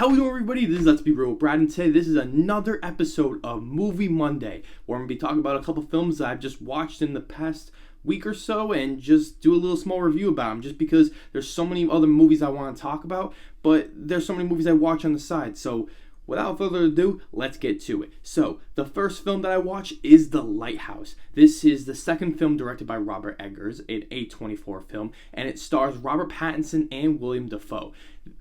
How we doing, everybody? This is Let's Be Real with Brad, and today this is another episode of Movie Monday, where I'm going to be talking about a couple films that I've just watched in the past week or so and just do a little small review about them, just because there's so many other movies I want to talk about, but there's so many movies I watch on the side. So without further ado, let's get to it. So, the first film that I watch is The Lighthouse. This is the second film directed by Robert Eggers, an A24 film, and it stars Robert Pattinson and William Dafoe.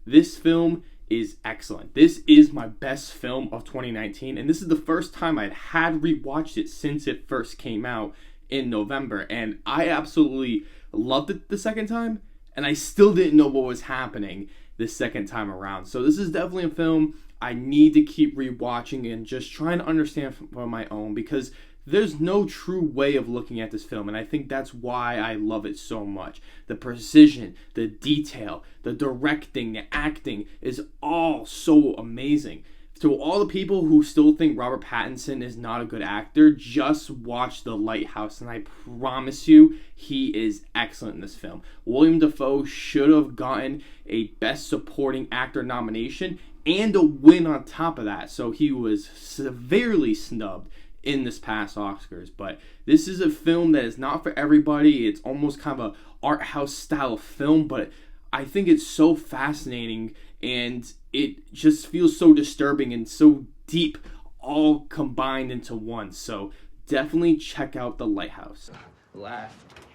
This film is excellent. This is my best film of 2019, and this is the first time I had rewatched it since it first came out in November, and I absolutely loved it the second time, and I still didn't know what was happening this second time around. So this is definitely a film I need to keep rewatching and just trying to understand for my own, because there's no true way of looking at this film, and I think that's why I love it so much. The precision, the detail, the directing, the acting is all so amazing. To all the people who still think Robert Pattinson is not a good actor, just watch The Lighthouse, and I promise you, he is excellent in this film. William Dafoe should have gotten a Best Supporting Actor nomination and a win on top of that, so he was severely snubbed in this past Oscars. But this is a film that is not for everybody. It's almost kind of a art house style film, but I think it's so fascinating, and it just feels so disturbing and so deep, all combined into one. So definitely check out The Lighthouse. Laughing,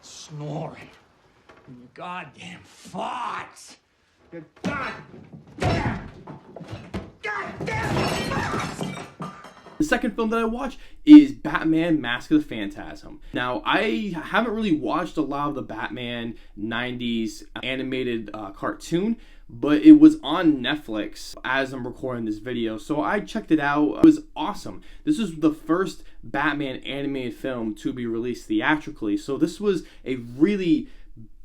snoring, you goddamn farts. You goddamn farts. The second film that I watched is Batman Mask of the Phantasm. Now, I haven't really watched a lot of the Batman 90s animated cartoon, but it was on Netflix as I'm recording this video, so I checked it out. It was awesome. This is the first Batman animated film to be released theatrically, so this was a really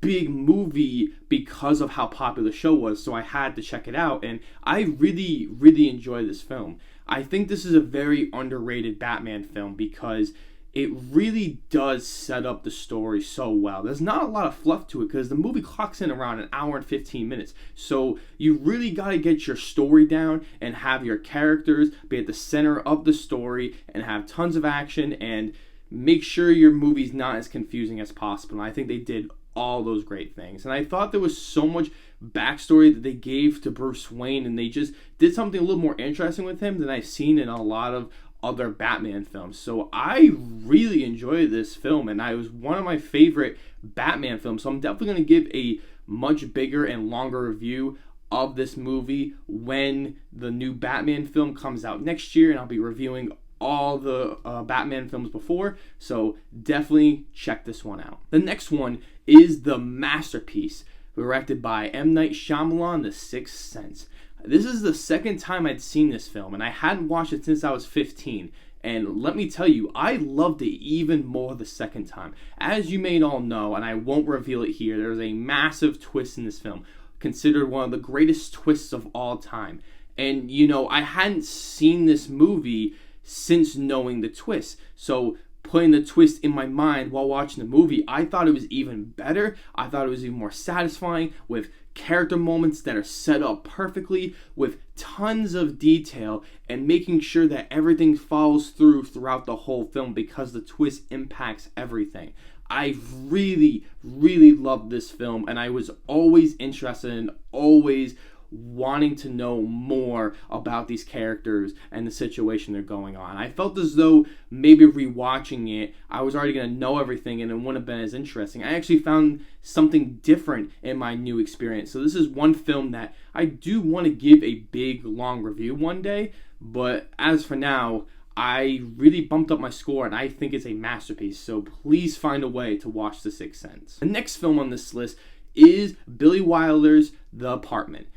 big movie because of how popular the show was, so I had to check it out, and I really enjoyed this film. I think this is a very underrated Batman film because it really does set up the story so well. There's not a lot of fluff to it because the movie clocks in around an hour and 15 minutes. So you really got to get your story down and have your characters be at the center of the story and have tons of action and make sure your movie's not as confusing as possible. And I think they did all those great things. And I thought there was so much backstory that they gave to Bruce Wayne, and they just did something a little more interesting with him than I've seen in a lot of other Batman films. So I really enjoyed this film, and it was one of my favorite Batman films. So I'm definitely going to give a much bigger and longer review of this movie when the new Batman film comes out next year, and I'll be reviewing all the Batman films before, so definitely check this one out. The next one is The Masterpiece, directed by M. Night Shyamalan, The Sixth Sense. This is the second time I'd seen this film, and I hadn't watched it since I was 15. And let me tell you, I loved it even more the second time. As you may all know, and I won't reveal it here, there's a massive twist in this film, considered one of the greatest twists of all time. And, you know, I hadn't seen this movie since knowing the twist. So putting the twist in my mind while watching the movie, I thought it was even better. I thought it was even more satisfying, with character moments that are set up perfectly, with tons of detail, and making sure that everything follows through throughout the whole film because the twist impacts everything. I really loved this film, and I was always interested in always wanting to know more about these characters and the situation they're going on. I felt as though maybe rewatching it, I was already going to know everything and it wouldn't have been as interesting. I actually found something different in my new experience. So this is one film that I do want to give a big, long review one day, but as for now, I really bumped up my score, and I think it's a masterpiece, so please find a way to watch The Sixth Sense. The next film on this list is Billy Wilder's The Apartment.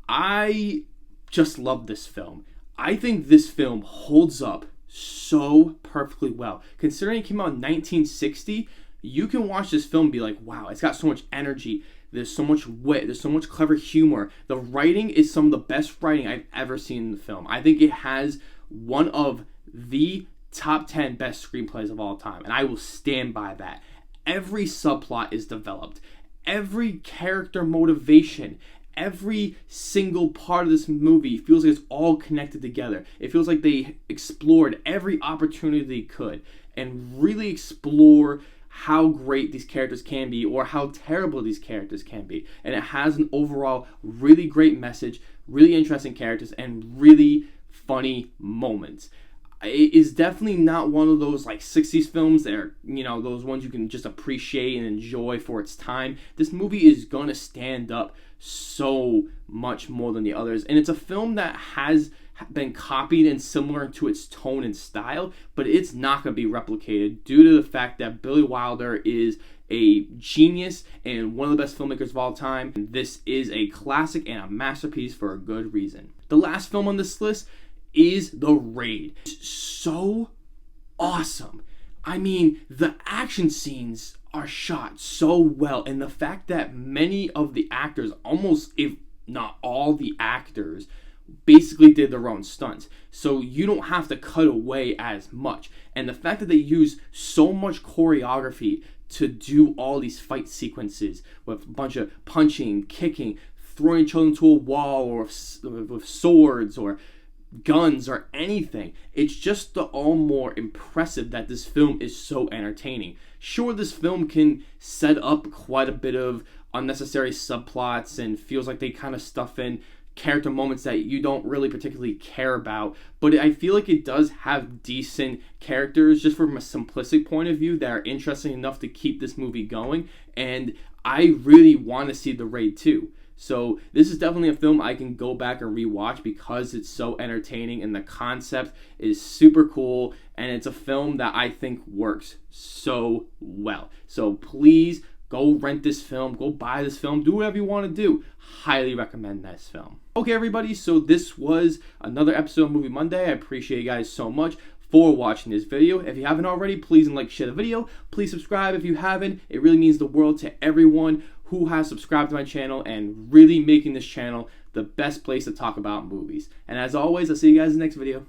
I just love this film. I think this film holds up so perfectly well. Considering it came out in 1960, you can watch this film and be like, wow, it's got so much energy. There's so much wit. There's so much clever humor. The writing is some of the best writing I've ever seen in the film. I think it has one of the top 10 best screenplays of all time, and I will stand by that. Every subplot is developed. Every character motivation, every single part of this movie feels like it's all connected together. It feels like they explored every opportunity they could and really explore how great these characters can be or how terrible these characters can be. And it has an overall really great message, really interesting characters, and really funny moments. It is definitely not one of those like 60s films that are, those ones you can just appreciate and enjoy for its time. This movie is gonna stand up so much more than the others, and it's a film that has been copied and similar to its tone and style, but it's not going to be replicated due to the fact that Billy Wilder is a genius and one of the best filmmakers of all time. This is a classic and a masterpiece for a good reason. The last film on this list is The Raid. It's so awesome. I mean, the action scenes are shot so well, and the fact that many of the actors, almost if not all the actors, basically did their own stunts, so you don't have to cut away as much. And the fact that they use so much choreography to do all these fight sequences with a bunch of punching, kicking, throwing each other into a wall, or with swords or guns or anything, it's just the all more impressive that this film is so entertaining. Sure, this film can set up quite a bit of unnecessary subplots and feels like they kind of stuff in character moments that you don't really particularly care about, but I feel like it does have decent characters just from a simplistic point of view that are interesting enough to keep this movie going, and I really want to see The Raid 2. So this is definitely a film I can go back and rewatch because it's so entertaining and the concept is super cool, and it's a film that I think works so well. So please go rent this film, go buy this film, do whatever you want to do. Highly recommend this film. Okay, everybody, so this was another episode of Movie Monday. I appreciate you guys so much for watching this video. If you haven't already, please like, share the video. Please subscribe if you haven't. It really means the world to everyone who has subscribed to my channel and really making this channel the best place to talk about movies. And as always, I'll see you guys in the next video.